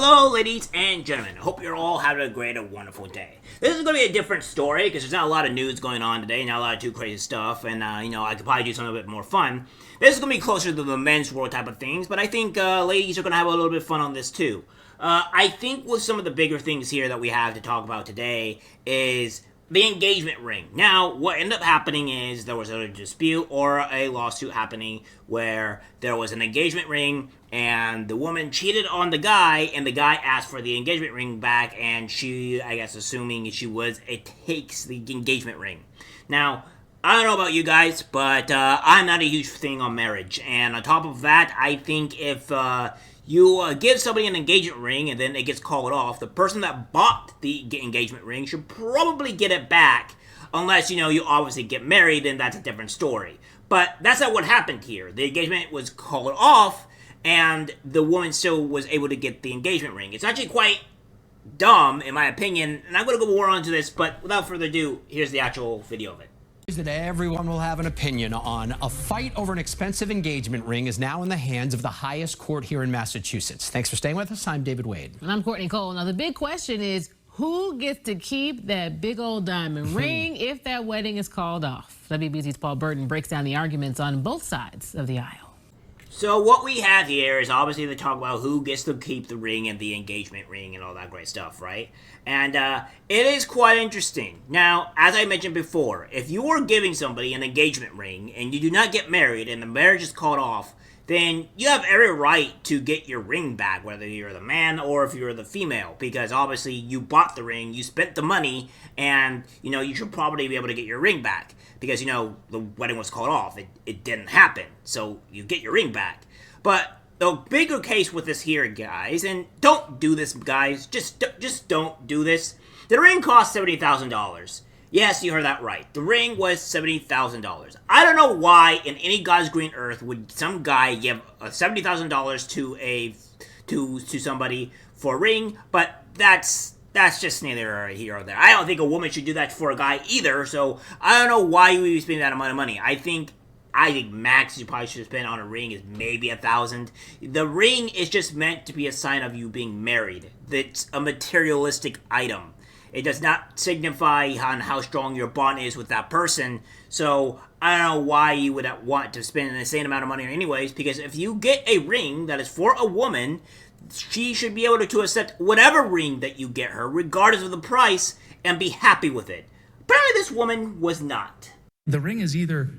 Hello, ladies and gentlemen. I hope you're all having a great and wonderful day. This is going to be a different story because there's not a lot of news going on today, not a lot of too crazy stuff, and, I could probably do something a bit more fun. This is going to be closer to the men's world type of things, but I think ladies are going to have a little bit of fun on this too. I think with some of the bigger things here that we have to talk about today is the engagement ring. Now, what ended up happening is there was a dispute or a lawsuit happening where there was an engagement ring and the woman cheated on the guy and the guy asked for the engagement ring back and she, I guess assuming she was, it takes the engagement ring. Now, I don't know about you guys, but I'm not a huge thing on marriage. And on top of that, I think if you give somebody an engagement ring and then it gets called off, the person that bought the engagement ring should probably get it back. Unless, you obviously get married, then that's a different story. But that's not what happened here. The engagement was called off, and the woman still was able to get the engagement ring. It's actually quite dumb, in my opinion, and I'm going to go more onto this, but without further ado, here's the actual video of it. That everyone will have an opinion on. A fight over an expensive engagement ring is now in the hands of the highest court here in Massachusetts. Thanks for staying with us. I'm David Wade. And I'm Courtney Cole. Now, the big question is, who gets to keep that big old diamond ring if that wedding is called off? WBZ's Paul Burton breaks down the arguments on both sides of the aisle. So what we have here is obviously they talk about who gets to keep the ring and the engagement ring and all that great stuff, right? And it is quite interesting. Now, as I mentioned before, if you are giving somebody an engagement ring and you do not get married and the marriage is called off, then you have every right to get your ring back, whether you're the man or if you're the female, because obviously you bought the ring, you spent the money, and, you should probably be able to get your ring back, because, the wedding was called off. It didn't happen, so you get your ring back. But the bigger case with this here, guys, and don't do this, guys, just don't do this. The ring cost $70,000. Yes, you heard that right. The ring was $70,000. I don't know why in any God's green earth would some guy give $70,000 to somebody for a ring, but that's just neither here or there. I don't think a woman should do that for a guy either, so I don't know why you would be spending that amount of money. I think max you probably should spend on a ring is maybe $1,000. The ring is just meant to be a sign of you being married. It's a materialistic item. It does not signify on how strong your bond is with that person. So I don't know why you would want to spend an insane amount of money anyways, because if you get a ring that is for a woman, she should be able to accept whatever ring that you get her, regardless of the price, and be happy with it. Apparently this woman was not. The ring is either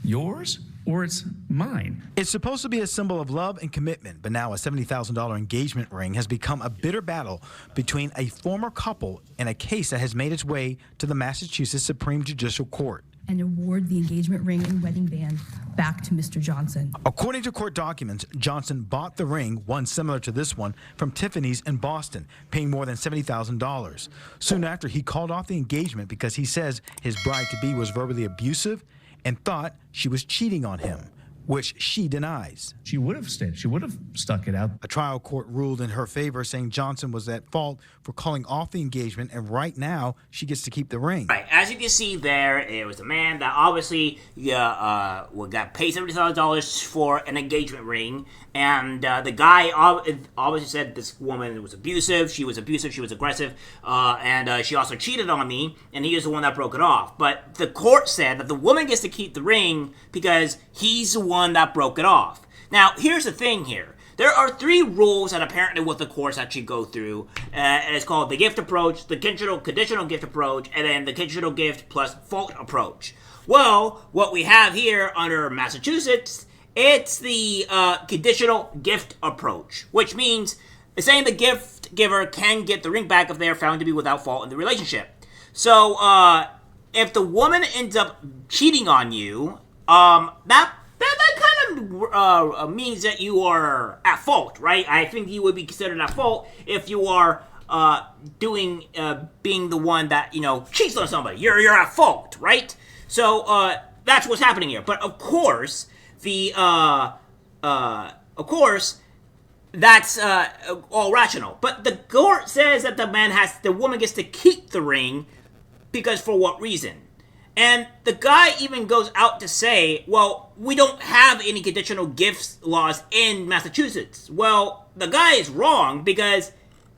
yours or it's mine. It's supposed to be a symbol of love and commitment, but now a $70,000 engagement ring has become a bitter battle between a former couple in a case that has made its way to the Massachusetts Supreme Judicial Court. And award the engagement ring and wedding band back to Mr. Johnson. According to court documents, Johnson bought the ring, one similar to this one, from Tiffany's in Boston, paying more than $70,000. Soon after, he called off the engagement because he says his bride-to-be was verbally abusive and thought she was cheating on him, which she denies. She would have stayed. She would have stuck it out. A trial court ruled in her favor, saying Johnson was at fault for calling off the engagement, and right now she gets to keep the ring. Right, as you can see there, it was a man that obviously got paid $70,000 for an engagement ring, and the guy obviously said this woman was abusive, she was aggressive, and she also cheated on me, and he was the one that broke it off. But the court said that the woman gets to keep the ring because he's the one that broke it off. Now, here's the thing here. There are 3 rules that apparently what the courts actually go through, and it's called the gift approach, the conditional gift approach, and then the conditional gift plus fault approach. Well, what we have here under Massachusetts, it's the conditional gift approach, which means saying the gift giver can get the ring back if they are found to be without fault in the relationship. So, if the woman ends up cheating on you, that kind of means that you are at fault, right? I think you would be considered at fault if you are being the one that cheats on somebody. You're at fault, right? So that's what's happening here. But of course, that's all rational. But the court says that the woman gets to keep the ring because for what reason? And the guy even goes out to say, well, we don't have any conditional gifts laws in Massachusetts. Well, the guy is wrong because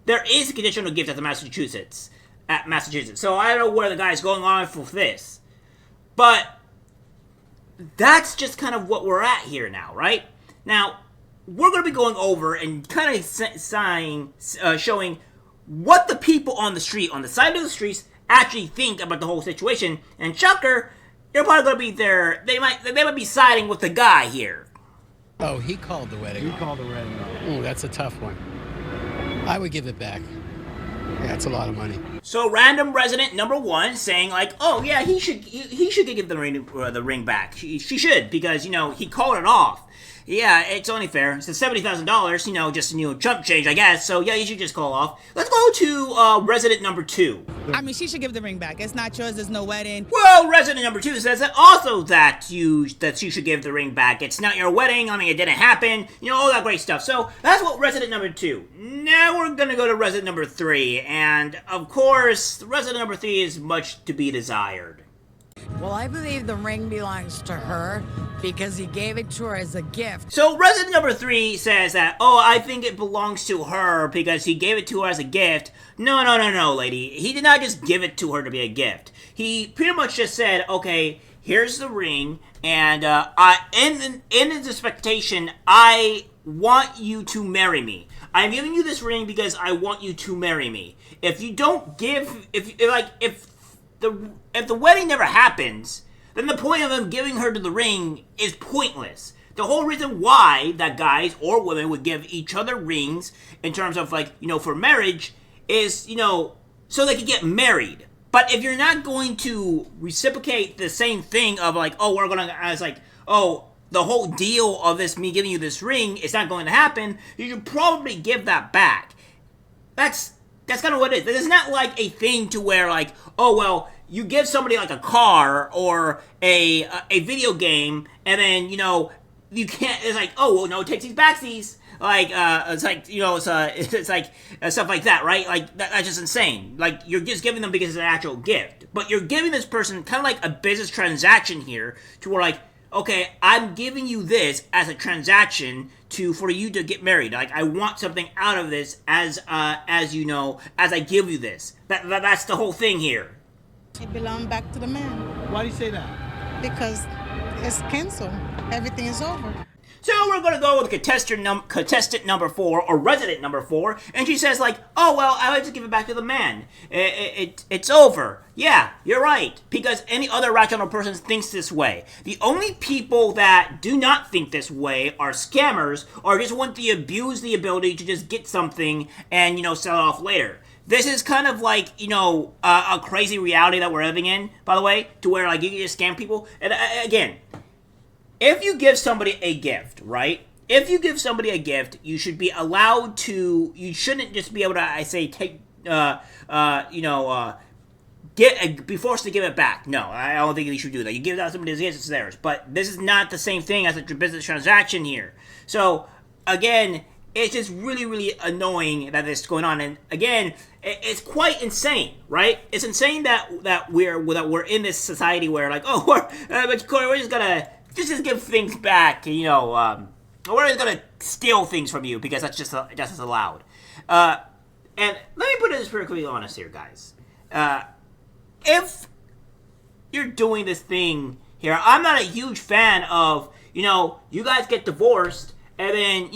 there is a conditional gift at Massachusetts. So I don't know where the guy's going on for this. But that's just kind of what we're at here now, right? Now, we're going to be going over and kind of showing what the people on the street, on the side of the streets, actually think about the whole situation. And Chucker, you're probably going to be there. They might be siding with the guy here. Oh, he called the wedding. He called the wedding off. Oh, that's a tough one. I would give it back. Yeah, it's a lot of money. So random resident number 1 saying like, oh yeah, he should give the ring back. She should, because he called it off. Yeah, it's only fair. It's $70,000, just chump change, I guess. So yeah, you should just call off. Let's go to resident number 2. I mean, she should give the ring back. It's not yours. There's no wedding. Well, resident number 2 says that also that you should give the ring back. It's not your wedding. I mean, it didn't happen. All that great stuff. So that's what resident number 2. Now we're gonna go to resident number 3, and of course, resident number 3 is much to be desired. Well, I believe the ring belongs to her because he gave it to her as a gift. So resident number 3 says that, oh, I think it belongs to her because he gave it to her as a gift. No, lady. He did not just give it to her to be a gift. He pretty much just said, okay, here's the ring, and in his expectation, I want you to marry me. I'm giving you this ring because I want you to marry me. If you don't give, if the wedding never happens, then the point of him giving her to the ring is pointless. The whole reason why that guys or women would give each other rings in terms of for marriage is, so they could get married. But if you're not going to reciprocate the same thing of the whole deal of me giving you this ring is not going to happen, you should probably give that back. That's kind of what it is. It's not like a thing to where you give somebody like a car or a video game, and then you can't. It's like, oh well, no, it takes these backsies. It's like stuff like that, right? Like that's just insane. Like you're just giving them because it's an actual gift, but you're giving this person kind of like a business transaction here, to where okay, I'm giving you this as a transaction for you to get married. Like I want something out of this as as I give you this. That's the whole thing here. It belongs back to the man. Why do you say that? Because it's canceled. Everything is over. So we're going to go with contestant number 4, or resident number 4, and she says oh well, I like to give it back to the man. It's over. Yeah, you're right, because any other rational person thinks this way. The only people that do not think this way are scammers, or just want to abuse the ability to just get something and sell it off later. This is kind of a crazy reality that we're living in, by the way, to where you can just scam people. And again, if you give somebody a gift, right? If you give somebody a gift, you should be allowed to. You shouldn't just be able to, be forced to give it back. No, I don't think you should do that. You give it out to somebody, it's theirs. But this is not the same thing as a business transaction here. So again, it's just really, really annoying that this is going on. And again, it's quite insane, right? It's insane that we're in this society where we're just gonna just give things back. We're just gonna steal things from you because that's just as allowed. And let me put this perfectly honest here, guys. If you're doing this thing here, I'm not a huge fan of you guys get divorced and then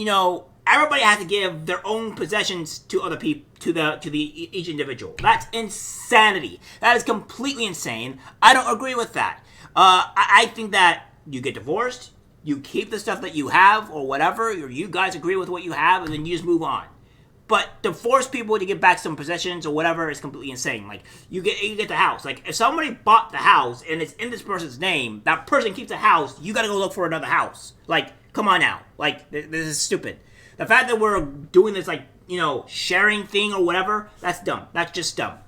everybody has to give their own possessions to other people, to each individual. That's insanity. That is completely insane. I don't agree with that. I think that you get divorced, you keep the stuff that you have or whatever, or you guys agree with what you have, and then you just move on. But to force people to give back some possessions or whatever is completely insane. You get the house. If somebody bought the house and it's in this person's name, that person keeps the house. You got to go look for another house. Come on now. This is stupid. The fact that we're doing this, sharing thing or whatever, that's dumb. That's just dumb.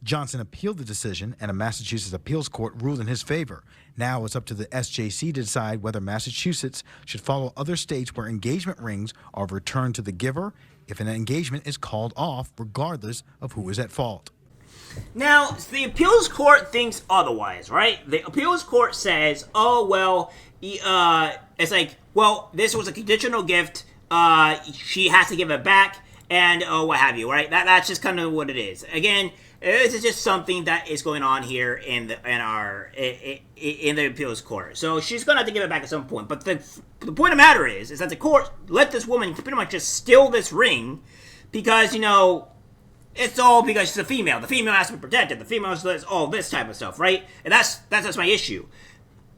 Johnson appealed the decision, and a Massachusetts appeals court ruled in his favor. Now it's up to the SJC to decide whether Massachusetts should follow other states where engagement rings are returned to the giver if an engagement is called off, regardless of who is at fault. Now, the appeals court thinks otherwise, right? The appeals court says, oh, well, it's like, well, this was a conditional gift. She has to give it back, and what have you, right? That's just kind of what it is. Again, this is just something that is going on here in the appeals court. So she's gonna have to give it back at some point. But the point of the matter is that the court let this woman pretty much just steal this ring because, you know, it's all because she's a female. The female has to be protected. The female has all this type of stuff, right? And that's my issue.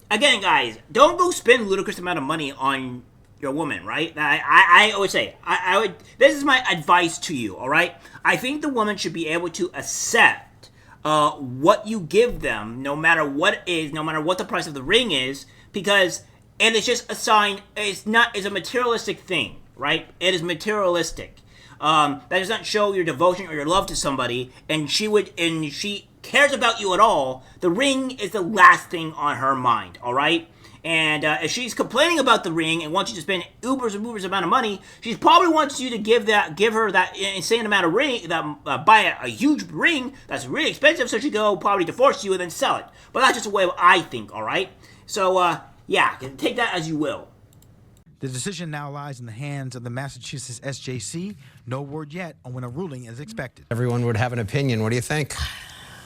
Again, guys, don't go spend ludicrous amount of money on your woman, right? I always say, I would. This is my advice to you, all right? I think the woman should be able to accept what you give them, no matter what it is, no matter what the price of the ring is, because and it's just a sign. It's a materialistic thing, right? It is materialistic. That does not show your devotion or your love to somebody, and she cares about you at all. The ring is the last thing on her mind, all right? And if she's complaining about the ring and wants you to spend ubers amount of money, she probably wants you to give her that insane amount of ring, buy a huge ring that's really expensive, so she go probably divorce you and then sell it. But that's just the way I think, all right? So yeah, take that as you will. The decision now lies in the hands of the Massachusetts SJC. No word yet on when a ruling is expected. Everyone would have an opinion. What do you think?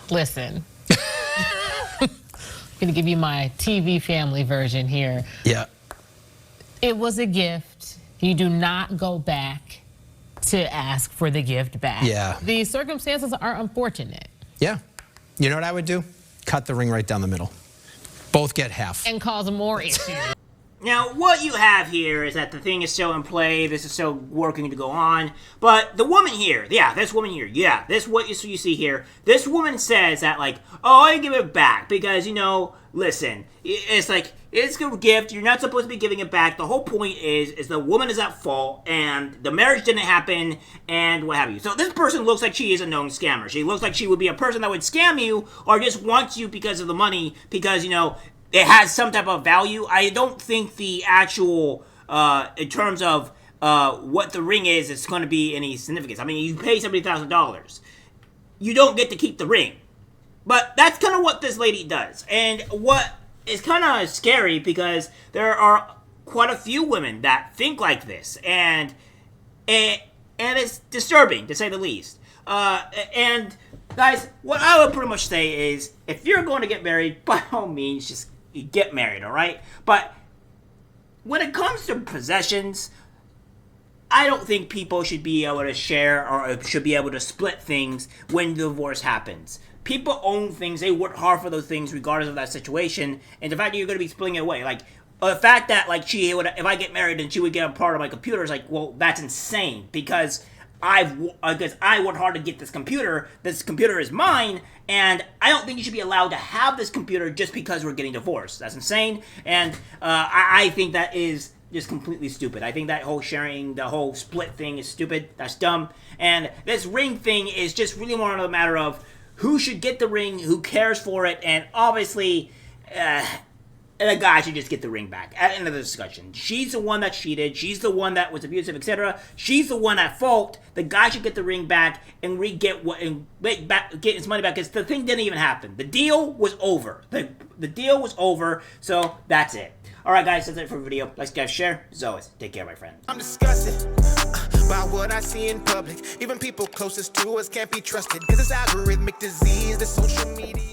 Listen. I'm going to give you my TV family version here. Yeah. It was a gift. You do not go back to ask for the gift back. Yeah. The circumstances are unfortunate. Yeah. You know what I would do? Cut the ring right down the middle. Both get half. And cause more issues. Now, what you have here is that the thing is still in play, this is still working to go on, but the woman here, this what you see here, this woman says that, like, oh, I give it back, because, you know, listen, it's like, it's a gift, you're not supposed to be giving it back, the whole point is the woman is at fault, and the marriage didn't happen, and what have you. So this person looks like she is a known scammer. She looks like she would be a person that would scam you, or just wants you because of the money, because, you know, it has some type of value. I don't think the actual, in terms of what the ring is, it's going to be any significance. I mean, you pay $70,000. You don't get to keep the ring. But that's kind of what this lady does. And what is kind of scary, because there are quite a few women that think like this. And it's disturbing, to say the least. And, guys, what I would pretty much say is, if you're going to get married, by all means, just get married, all right? But when it comes to possessions, I don't think people should be able to share or should be able to split things when divorce happens. People own things. They work hard for those things regardless of that situation. And the fact that you're going to be splitting it away, like, the fact that, like, she would, if I get married and she would get a part of my computer, is like, well, that's insane, because I worked hard to get this computer. This computer is mine, and I don't think you should be allowed to have this computer just because we're getting divorced. That's insane, and I think that is just completely stupid. I think that whole sharing, the whole split thing is stupid. That's dumb, and this ring thing is just really more of a matter of who should get the ring, who cares for it, and obviously, the guy should just get the ring back at the end of the discussion. She's the one that cheated. She's the one that was abusive, etc. She's the one at fault. The guy should get the ring back and get his money back, because the thing didn't even happen. The deal was over. The deal was over. So that's it. All right, guys, that's it for the video. Like, guys, share. As always, take care, my friends. I'm disgusted by what I see in public. Even people closest to us can't be trusted, because it's algorithmic disease, the social media.